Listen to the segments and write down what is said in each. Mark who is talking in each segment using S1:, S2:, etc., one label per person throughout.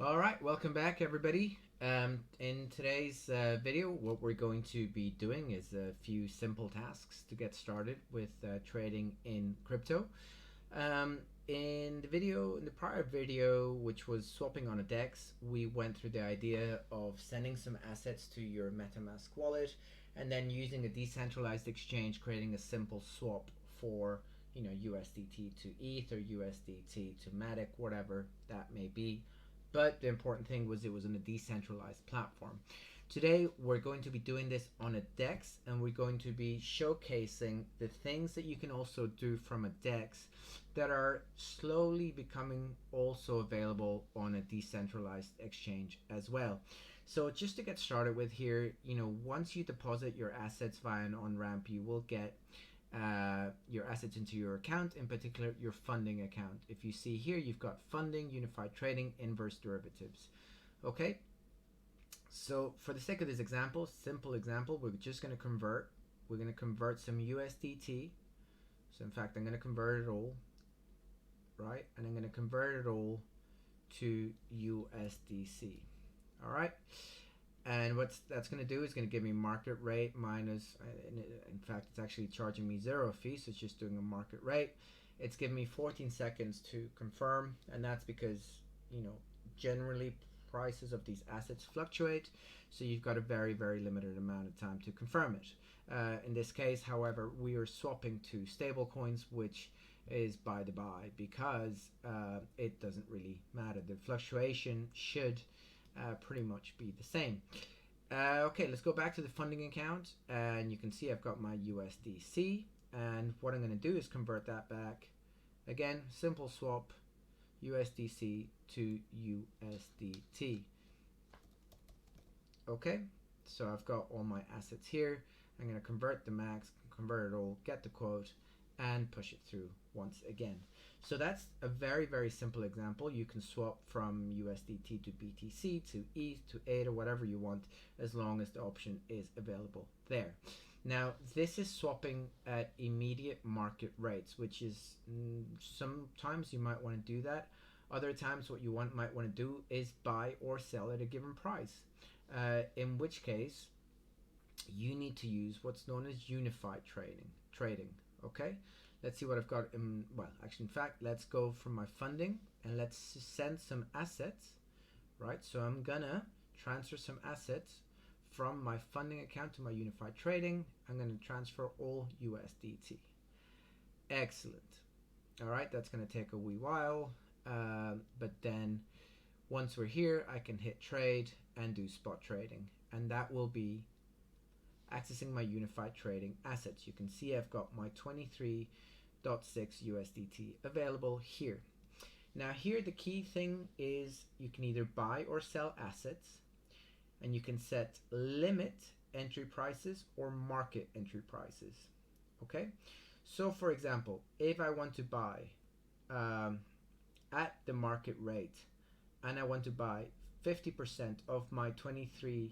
S1: All right, welcome back, everybody. In today's video, what we're going to be doing is a few simple tasks to get started with trading in crypto. In the prior video, which was swapping on a DEX, we went through the idea of sending some assets to your MetaMask wallet, and then using a decentralized exchange, creating a simple swap for USDT to ETH or USDT to Matic, whatever that may be. But the important thing was it was on a decentralized platform. Today we're going to be doing this on a DEX, and we're going to be showcasing the things that you can also do from a DEX that are slowly becoming also available on a decentralized exchange as well. So just to get started with here, once you deposit your assets via an on-ramp, you will get your assets into your account, in particular your funding account. If you see here, you've got funding, unified trading, inverse derivatives. Okay, so for the sake of this example, simple example, we're just going to convert. We're going to convert some USDT. So in fact, I'm going to convert it all, right? And I'm going to convert it all to USDC. All right. And what that's going to do is going to give me market rate minus, in fact, it's actually charging me zero fee, so it's just doing a market rate. It's giving me 14 seconds to confirm, and that's because, generally prices of these assets fluctuate, so you've got a very, very limited amount of time to confirm it. In this case, however, we are swapping to stable coins, which is by the by, because it doesn't really matter. The fluctuation should pretty much be the same. Okay, let's go back to the funding account, and you can see I've got my USDC, and what I'm going to do is convert that back. Again, simple swap, USDC to USDT. Okay, so I've got all my assets here. I'm going to convert the max, convert it all, get the quote, and push it through once again. So that's a very, very simple example. You can swap from USDT to BTC to ETH to ADA, whatever you want, as long as the option is available there. Now, this is swapping at immediate market rates, which is sometimes you might want to do that. Other times what you might want to do is buy or sell at a given price, in which case you need to use what's known as unified trading. Okay, let's see what I've got in, in fact, let's go from my funding and let's send some assets, right? So I'm gonna transfer some assets from my funding account to my unified trading. I'm gonna transfer all USDT. Excellent. All right, that's gonna take a wee while, but then once we're here, I can hit trade and do spot trading, and that will be accessing my unified trading assets. You can see I've got my 23.6 USDT available here. Now here the key thing is you can either buy or sell assets, and you can set limit entry prices or market entry prices. Okay, so for example, if I want to buy at the market rate, and I want to buy 50% of my 23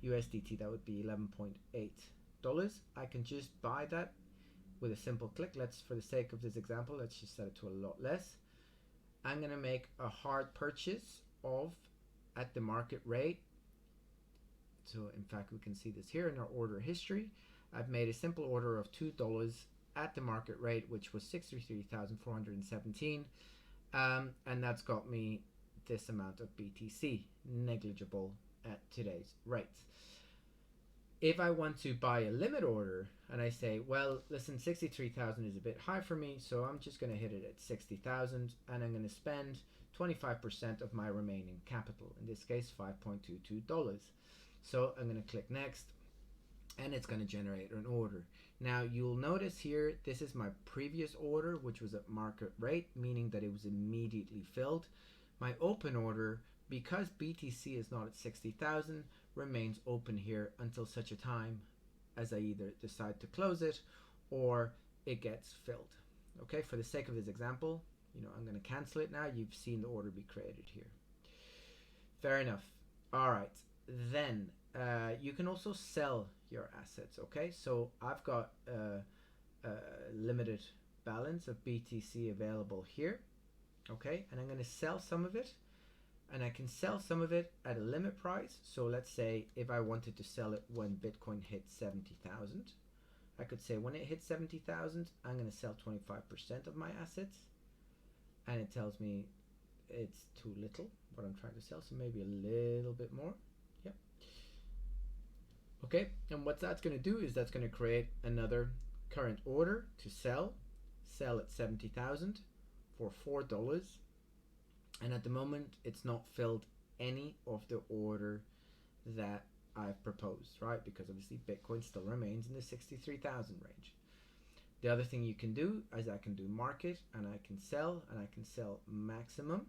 S1: USDT, that would be $11.8. I can just buy that with a simple click. Let's, for the sake of this example, let's just set it to a lot less. I'm going to make a hard purchase of at the market rate. So in fact, we can see this here in our order history. I've made a simple order of $2 at the market rate, which was 63,417, and that's got me this amount of BTC, negligible at today's rates. If I want to buy a limit order and I say, well, listen, 63,000 is a bit high for me, so I'm just going to hit it at 60,000, and I'm going to spend 25% of my remaining capital, in this case $5.22. So I'm going to click next, and it's going to generate an order. Now you'll notice here, this is my previous order, which was at market rate, meaning that it was immediately filled. My open order, because BTC is not at 60,000, remains open here until such a time as I either decide to close it or it gets filled. Okay, for the sake of this example, I'm going to cancel it now. You've seen the order be created here. Fair enough. All right, then you can also sell your assets. Okay, so I've got a limited balance of BTC available here. Okay, and I'm going to sell some of it and I can sell some of it at a limit price. So let's say if I wanted to sell it when Bitcoin hit 70,000, I could say when it hits 70,000, I'm going to sell 25% of my assets, and it tells me it's too little what I'm trying to sell, so maybe a little bit more. Yep. Okay, and what that's going to do is that's going to create another current order to sell at 70,000 for $4, and at the moment it's not filled any of the order that I've proposed, right? Because obviously Bitcoin still remains in the 63,000 range. The other thing you can do is I can do market, and I can sell maximum,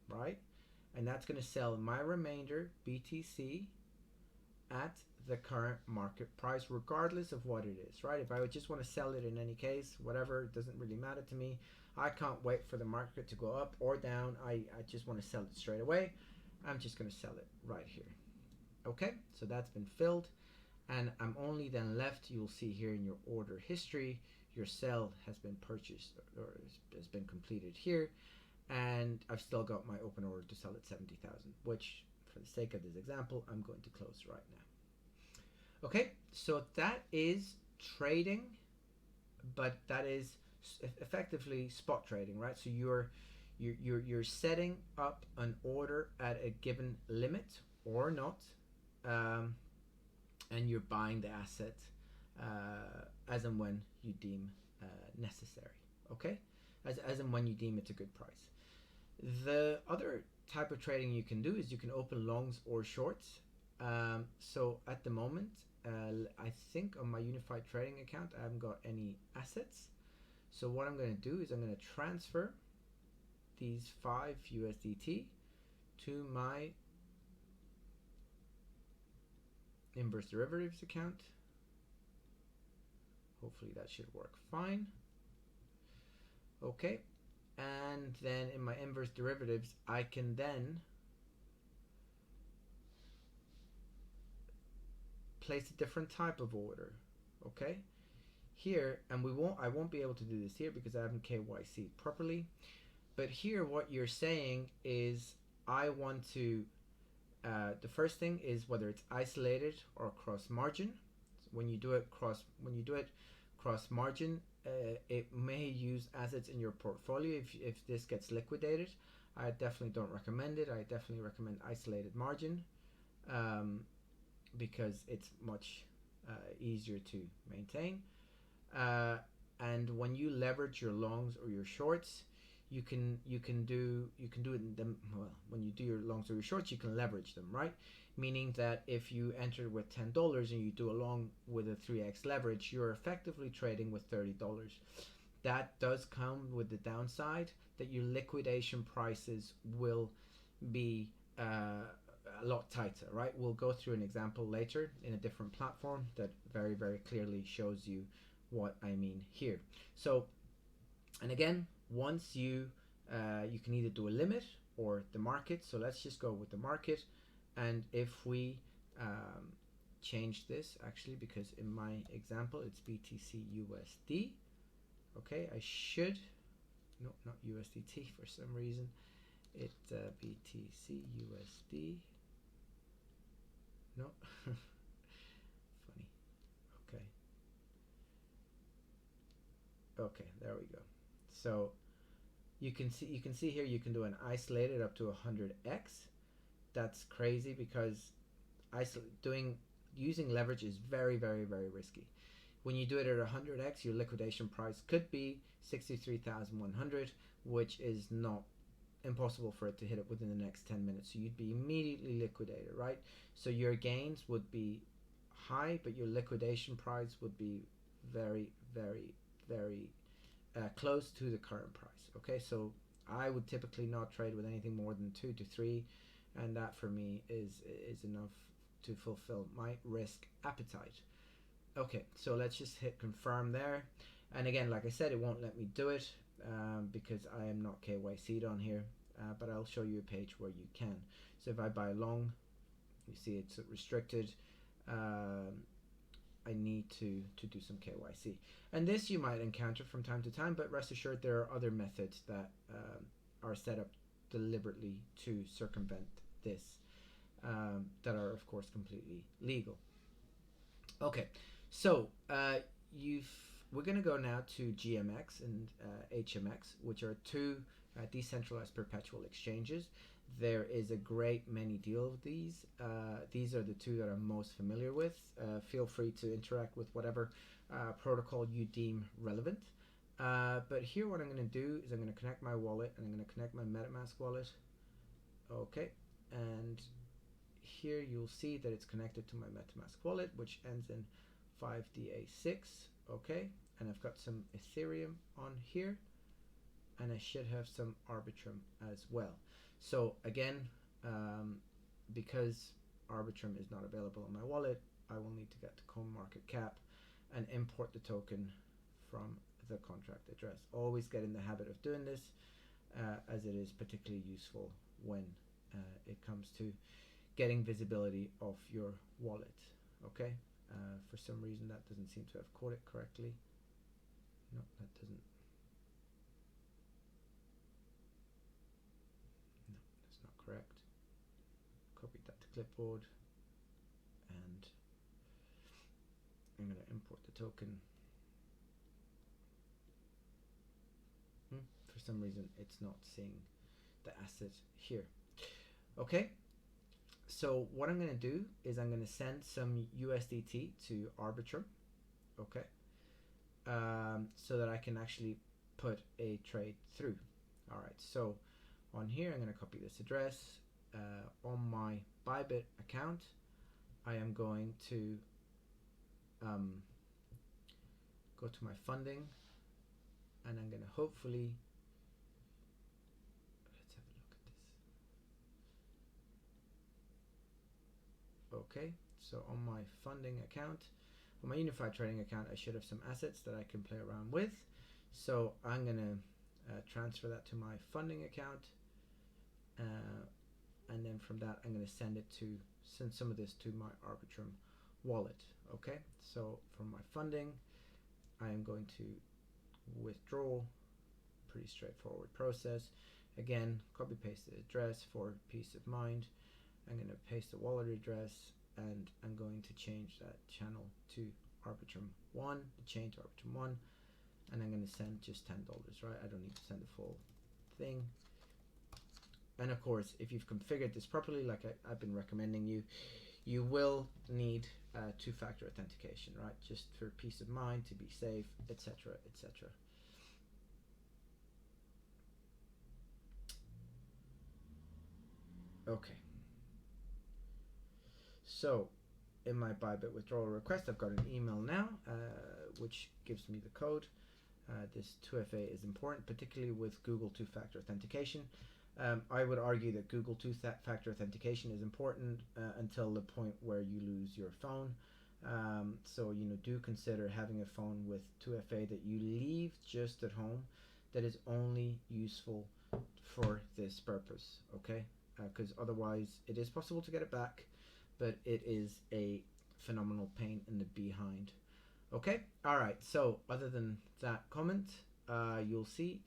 S1: right? And that's going to sell my remainder BTC at the current market price, regardless of what it is, right? If I would just want to sell it in any case, whatever, it doesn't really matter to me. I can't wait for the market to go up or down. I just want to sell it straight away. I'm just going to sell it right here. Okay, so that's been filled, and I'm only then left, you'll see here in your order history, your sell has been purchased or has been completed here, and I've still got my open order to sell at 70,000, which for the sake of this example, I'm going to close right now. Okay, so that is trading, but that is effectively spot trading, right? So you're setting up an order at a given limit or not, and you're buying the asset as and when you deem necessary. Okay, as and when you deem it's a good price. The other type of trading you can do is you can open longs or shorts. So at the moment, I think on my unified trading account I haven't got any assets. So what I'm going to do is I'm going to transfer these 5 USDT to my inverse derivatives account. Hopefully that should work fine. Okay, and then in my inverse derivatives I can then place a different type of order. Okay, here, and I won't be able to do this here because I haven't KYC'd properly, but here what you're saying is I want to the first thing is whether it's isolated or cross margin. So when you do it cross margin, it may use assets in your portfolio. If this gets liquidated, I definitely don't recommend it. I definitely recommend isolated margin, because it's much easier to maintain. And when you leverage your longs or your shorts, you can do it in them. Well, when you do your longs or your shorts, you can leverage them, right? Meaning that if you enter with $10 and you do a long with a 3x leverage, you're effectively trading with $30. That does come with the downside that your liquidation prices will be a lot tighter, right? We'll go through an example later in a different platform that very, very clearly shows you what I mean here. So, and again, once you can either do a limit or the market. So let's just go with the market, and if we change this, actually, because in my example it's BTC USD. Okay, I should, no, not USDT for some reason. It's BTC USD. No, funny. Okay. Okay, there we go. So you can see here you can do an isolated up to 100x. That's crazy because using leverage is very, very, very risky. When you do it at 100x, your liquidation price could be 63,100, which is not impossible for it to hit it within the next 10 minutes. So you'd be immediately liquidated, right? So your gains would be high, but your liquidation price would be very, very, very close to the current price. Okay, so I would typically not trade with anything more than 2 to 3, and that for me is enough to fulfill my risk appetite. Okay, so let's just hit confirm there, and again, like I said, it won't let me do it because I am not KYC'd on here, but I'll show you a page where you can. So if I buy long, you see it's restricted. I need to do some KYC, and this you might encounter from time to time, but rest assured there are other methods that are set up deliberately to circumvent this, that are of course completely legal. Okay, so we're going to go now to GMX and HMX, which are two decentralized perpetual exchanges. There is a great many deal of these. These are the two that I'm most familiar with. Feel free to interact with whatever protocol you deem relevant. But here what I'm going to do is I'm going to connect my wallet and I'm going to connect my MetaMask wallet. Okay, and here you'll see that it's connected to my MetaMask wallet, which ends in 5DA6. Okay, and I've got some Ethereum on here, and I should have some Arbitrum as well. So again, because Arbitrum is not available on my wallet, I will need to get to CoinMarketCap and import the token from the contract address. Always get in the habit of doing this, as it is particularly useful when it comes to getting visibility of your wallet. Okay, for some reason that doesn't seem to have coded correctly. No, that doesn't. No, that's not correct. Copy that to clipboard, and I'm going to import the token. For some reason it's not seeing the asset here. Okay, so what I'm going to do is I'm going to send some USDT to Arbitrum, okay, so that I can actually put a trade through. All right, so on here I'm going to copy this address. On my Bybit account, I am going to go to my funding, and I'm going to hopefully, let's have a look at this. Okay, so on my funding account, on my unified trading account, I should have some assets that I can play around with. So I'm going to transfer that to my funding account, and then from that I'm going to send some of this to my Arbitrum wallet. Okay, so from my funding I am going to withdraw. Pretty straightforward process. Again, copy paste the address for peace of mind. I'm going to paste the wallet address, and I'm going to change that channel to Arbitrum 1, the chain to Arbitrum 1, and I'm going to send just $10, right? I don't need to send the full thing. And of course, if you've configured this properly, like I've been recommending you will need two-factor authentication, right? Just for peace of mind, to be safe, etc., etc. Okay. So in my Bybit withdrawal request, I've got an email now, which gives me the code. This 2FA is important, particularly with Google two-factor authentication. I would argue that Google two-factor authentication is important until the point where you lose your phone. So do consider having a phone with 2FA that you leave just at home, that is only useful for this purpose. Okay, because otherwise it is possible to get it back, but it is a phenomenal pain in the behind. Okay, all right, so other than that comment, you'll see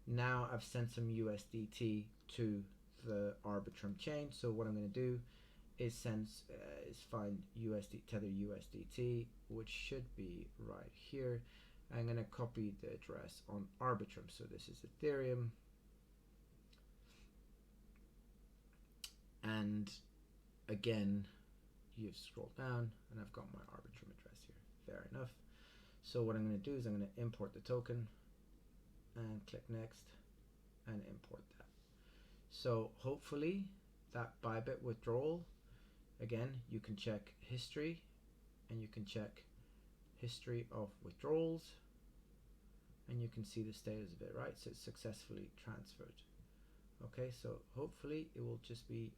S1: now I've sent some USDT to the Arbitrum chain. So what I'm going to do is find tether USDT, which should be right here. I'm going to copy the address on Arbitrum. So this is Ethereum, and again, you've scrolled down and I've got my Arbitrum address here. Fair enough. So what I'm going to do is I'm going to import the token and click next and import that. So hopefully that Bybit withdrawal, again, you can check history and you can check history of withdrawals, and you can see the status of it, right? So it's successfully transferred. Okay, so hopefully it will just be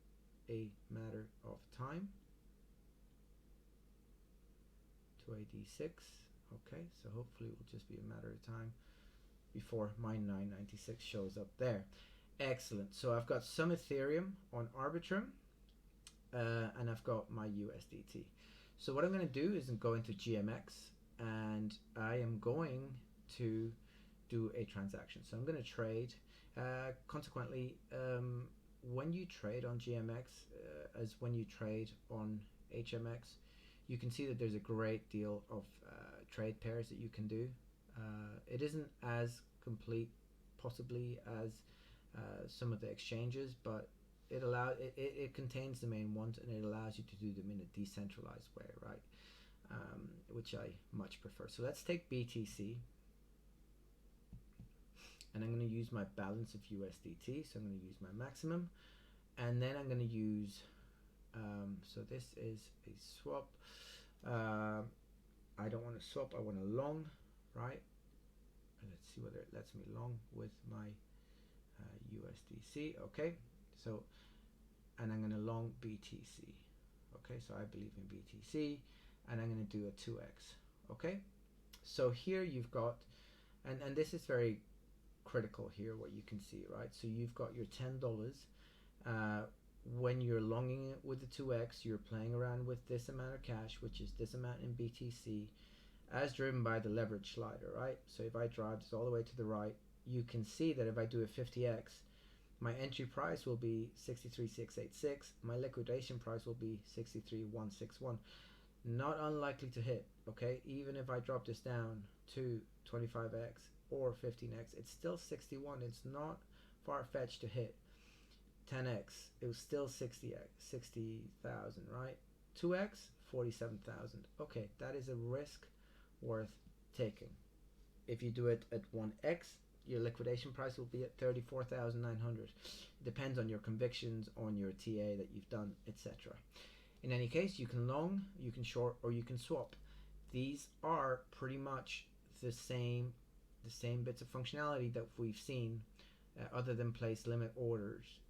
S1: a matter of time. 2AD6. Okay, so hopefully it will just be a matter of time before my 996 shows up there. Excellent. So I've got some Ethereum on Arbitrum, and I've got my USDT. So what I'm going to do is I'm going to GMX, and I am going to do a transaction. So I'm going to trade Consequently, when you trade on GMX, as when you trade on HMX, you can see that there's a great deal of trade pairs that you can do. It isn't as complete, possibly, as some of the exchanges, but it contains the main ones, and it allows you to do them in a decentralized way, right? Which I much prefer. So let's take BTC, and I'm going to use my balance of USDT. So I'm going to use my maximum, and then I'm going to use. So this is a swap. I don't want to swap. I want a long, right? Let's see whether it lets me long with my USDC. Okay, so and I'm going to long BTC. Okay, so I believe in BTC, and I'm going to do a 2x. Okay, so here you've got, and this is very critical here, what you can see, right? So you've got your $10. When you're longing it with the 2x, you're playing around with this amount of cash, which is this amount in BTC, as driven by the leverage slider, right? So if I drive this all the way to the right, you can see that if I do a 50x, my entry price will be 63,686. My liquidation price will be 63,161. Not unlikely to hit, okay? Even if I drop this down to 25x or 15x, it's still 61. It's not far-fetched to hit. 10x, it was still 60,000, right? 2x, 47,000. Okay, that is a risk worth taking. If you do it at 1x, your liquidation price will be at 34,900. Depends on your convictions, on your TA that you've done, etc. In any case, you can long, you can short, or you can swap. These are pretty much the same bits of functionality that we've seen, other than place limit orders,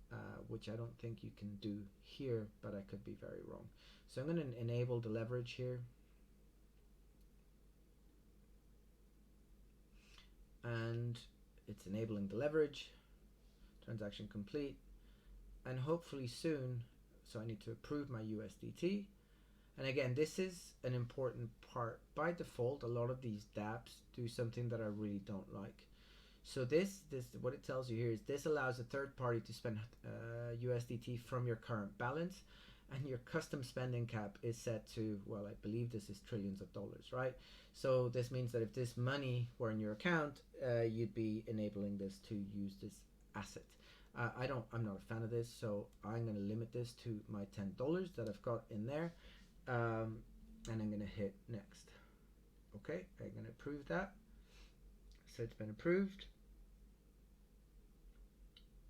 S1: which I don't think you can do here, but I could be very wrong. So I'm going to enable the leverage here. And it's enabling the leverage. Transaction complete. And hopefully soon, so I need to approve my USDT. And again, this is an important part. By default, a lot of these dApps do something that I really don't like. So this what it tells you here is this allows a third party to spend USDT from your current balance, and your custom spending cap is set to, well, I believe this is trillions of dollars, right? So this means that if this money were in your account, you'd be enabling this to use this asset. I'm not a fan of this, so I'm going to limit this to my $10 that I've got in there, and I'm going to hit next. Okay, I'm going to approve that. So it's been approved.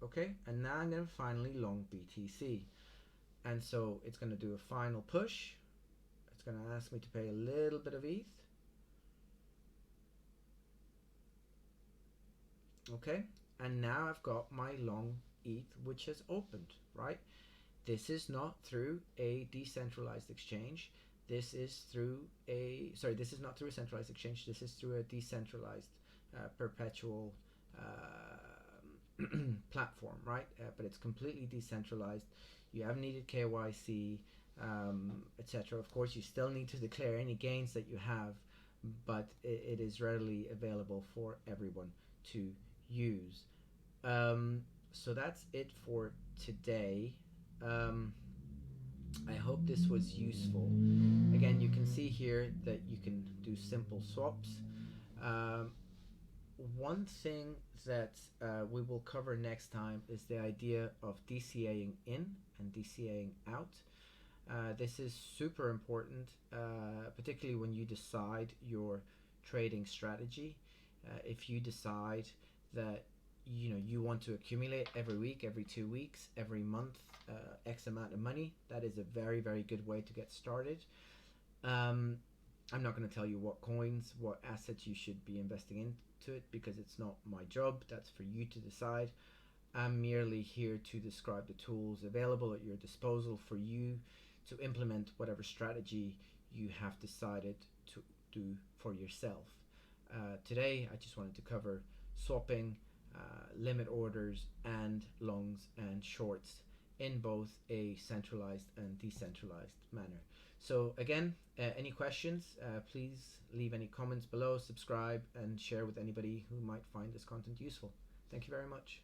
S1: Okay, and now I'm going to finally long BTC. And so it's going to do a final push. It's going to ask me to pay a little bit of ETH. Okay, and now I've got my long ETH, which has opened, right? This is not through a decentralized exchange. This is through this is not through a centralized exchange. This is through a decentralized perpetual platform, right? But it's completely decentralized. You haven't needed KYC, etc. Of course, you still need to declare any gains that you have, but it is readily available for everyone to use. So that's it for today. I hope this was useful. Again, you can see here that you can do simple swaps. One thing that we will cover next time is the idea of DCAing in and DCAing out. This is super important, particularly when you decide your trading strategy. If you decide that you want to accumulate every week, every 2 weeks, every month, X amount of money, that is a very, very good way to get started. I'm not going to tell you what coins, what assets you should be investing into it, because it's not my job. That's for you to decide. I'm merely here to describe the tools available at your disposal for you to implement whatever strategy you have decided to do for yourself. Today, I just wanted to cover swapping, limit orders, and longs and shorts in both a centralized and decentralized manner. So again, any questions, please leave any comments below, subscribe, and share with anybody who might find this content useful. Thank you very much.